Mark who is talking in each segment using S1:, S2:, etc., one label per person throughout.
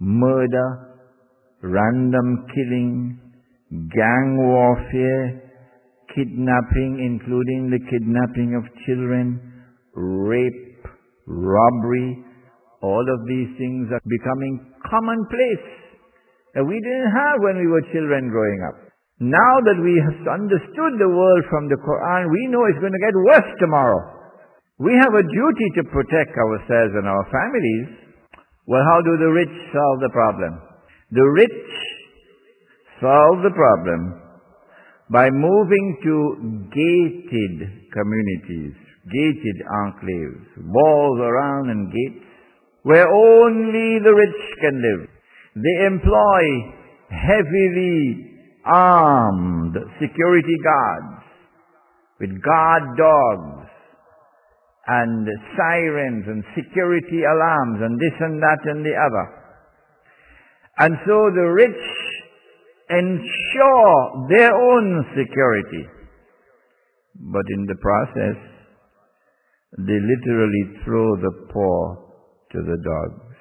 S1: murder, random killing, gang warfare, kidnapping, including the kidnapping of children, rape, robbery. All of these things are becoming commonplace that we didn't have when we were children growing up. Now that we have understood the world from the Quran, we know it's going to get worse tomorrow. We have a duty to protect ourselves and our families. Well, how do the rich solve the problem? The rich solve the problem by moving to gated communities, gated enclaves, walls around and gates, where only the rich can live. They employ heavily armed security guards with guard dogs and sirens and security alarms and this and that and the other. And so the rich ensure their own security, but in the process they literally throw the poor to the dogs.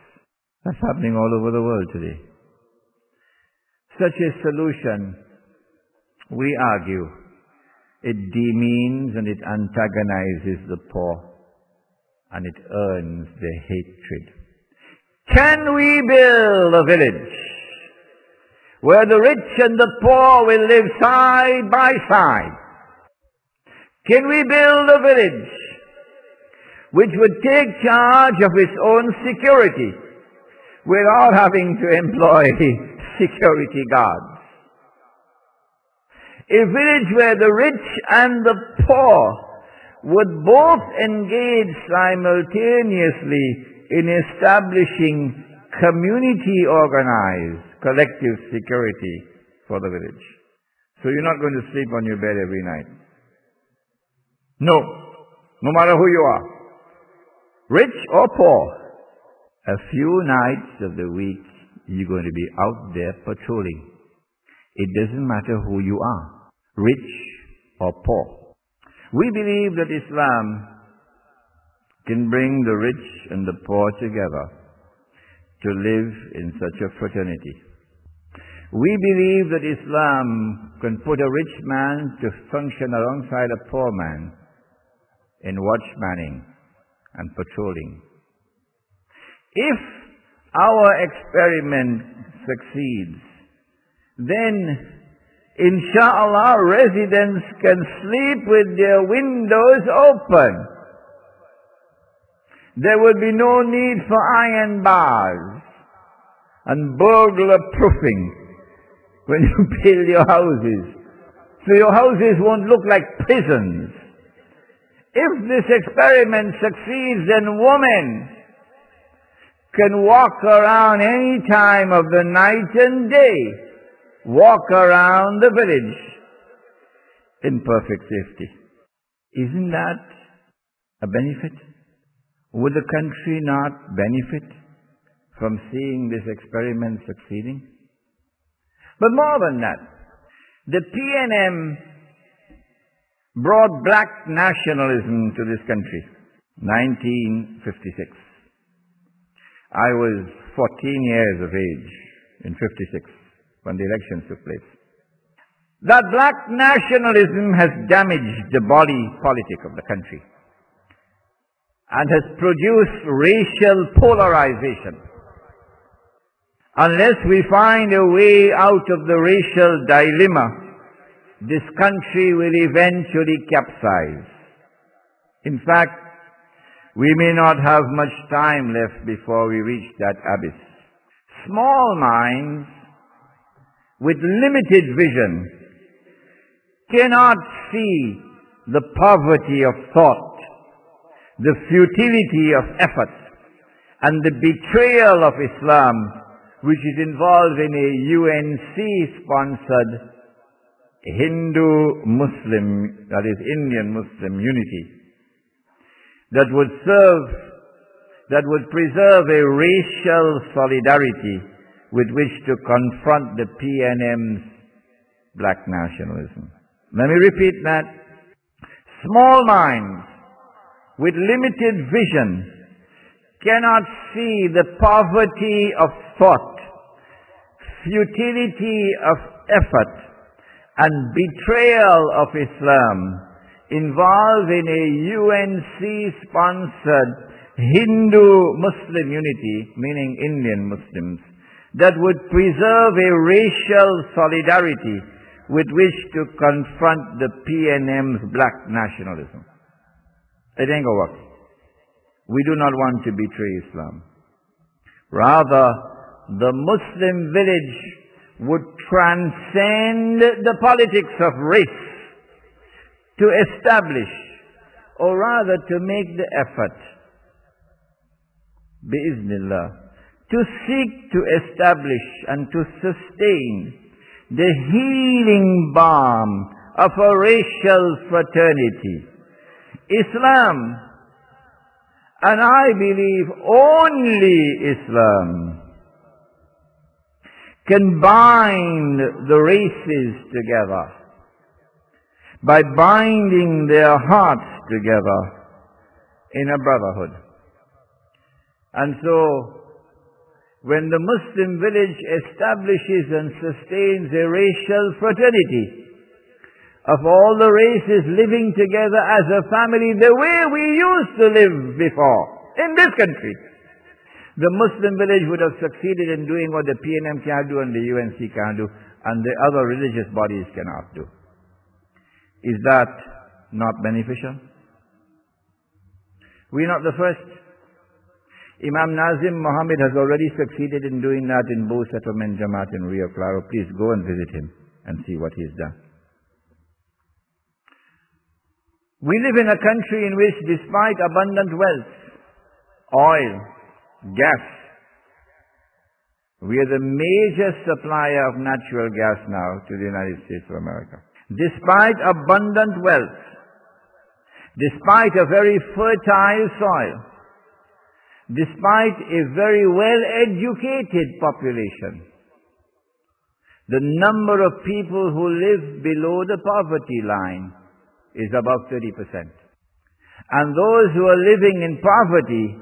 S1: That's happening all over the world today. Such a solution, we argue, it demeans and it antagonizes the poor, and it earns their hatred. Can we build a village where the rich and the poor will live side by side? Can we build a village which would take charge of its own security without having to employ security guards? A village where the rich and the poor would both engage simultaneously in establishing community-organized collective security for the village. So you're not going to sleep on your bed every night. No matter who you are, rich or poor, a few nights of the week you're going to be out there patrolling. It doesn't matter who you are, rich or poor. We believe that Islam can bring the rich and the poor together to live in such a fraternity. We believe that Islam can put a rich man to function alongside a poor man in watchmanning and patrolling. If our experiment succeeds, then inshallah residents can sleep with their windows open. There will be no need for iron bars and burglar proofing when you build your houses. So your houses won't look like prisons. If this experiment succeeds, then women can walk around any time of the night and day, walk around the village in perfect safety. Isn't that a benefit? Would the country not benefit from seeing this experiment succeeding? But more than that, the PNM brought black nationalism to this country, 1956. I was 14 years of age in 56 when the elections took place. That black nationalism has damaged the body politic of the country and has produced racial polarization. Unless we find a way out of the racial dilemma, this country will eventually capsize. In fact, we may not have much time left before we reach that abyss. Small minds with limited vision cannot see the poverty of thought, the futility of effort, and the betrayal of Islam, which is involved in a UNC-sponsored Hindu-Muslim, that is Indian-Muslim unity, that would preserve a racial solidarity with which to confront the PNM's black nationalism. Let me repeat that. Small minds with limited vision cannot see the poverty of thought, futility of effort, and betrayal of Islam involved in a UNC-sponsored Hindu-Muslim unity, meaning Indian Muslims, that would preserve a racial solidarity with which to confront the PNM's black nationalism. It ain't gonna work. We do not want to betray Islam. Rather, the Muslim village would transcend the politics of race to establish, or rather to make the effort, biiznillah, to seek to establish and to sustain the healing balm of a racial fraternity. Islam, and I believe only Islam, can bind the races together by binding their hearts together in a brotherhood. And so, when the Muslim village establishes and sustains a racial fraternity of all the races living together as a family the way we used to live before in this country, the Muslim village would have succeeded in doing what the PNM can't do and the UNC can't do and the other religious bodies cannot do. Is that not beneficial? We're not the first. Imam Nazim Muhammad has already succeeded in doing that in Bo Settlement Jamaat in Rio Claro. Please go and visit him and see what he's done. We live in a country in which, despite abundant wealth, oil, gas, we are the major supplier of natural gas now to the United States of America. Despite abundant wealth, despite a very fertile soil, despite a very well-educated population, the number of people who live below the poverty line is about 30%. And those who are living in poverty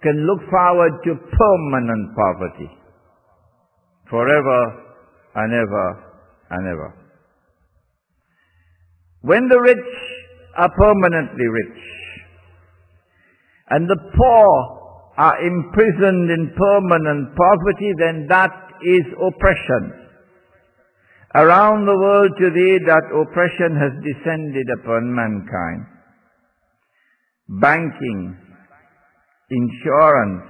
S1: can look forward to permanent poverty, forever and ever and ever. When the rich are permanently rich, and the poor are imprisoned in permanent poverty, then that is oppression. Around the world today, that oppression has descended upon mankind. Banking, insurance,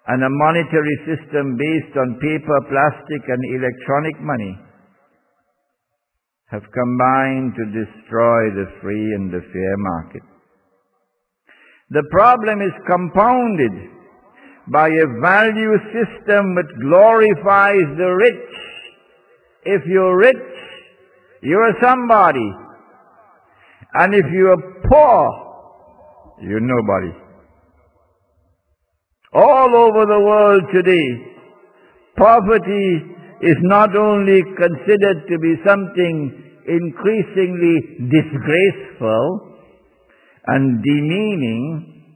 S1: and a monetary system based on paper, plastic, and electronic money have combined to destroy the free and the fair market. The problem is compounded by a value system which glorifies the rich. If you're rich, you're somebody. And if you're poor, you're nobody. All over the world today, poverty is not only considered to be something increasingly disgraceful and demeaning,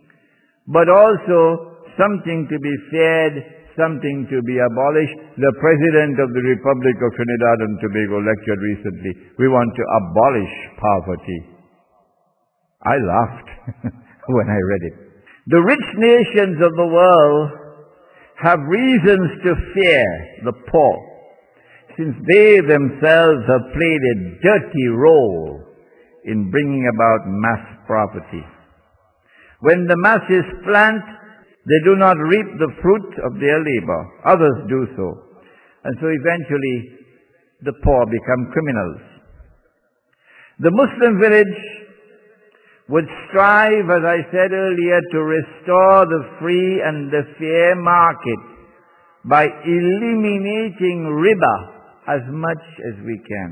S1: but also something to be feared, something to be abolished. The President of the Republic of Trinidad and Tobago lectured recently, we want to abolish poverty. I laughed when I read it. The rich nations of the world have reasons to fear the poor, since they themselves have played a dirty role in bringing about mass poverty. When the masses plant, they do not reap the fruit of their labor. Others do so. And so eventually, the poor become criminals. The Muslim village would strive, as I said earlier, to restore the free and the fair market by eliminating riba as much as we can.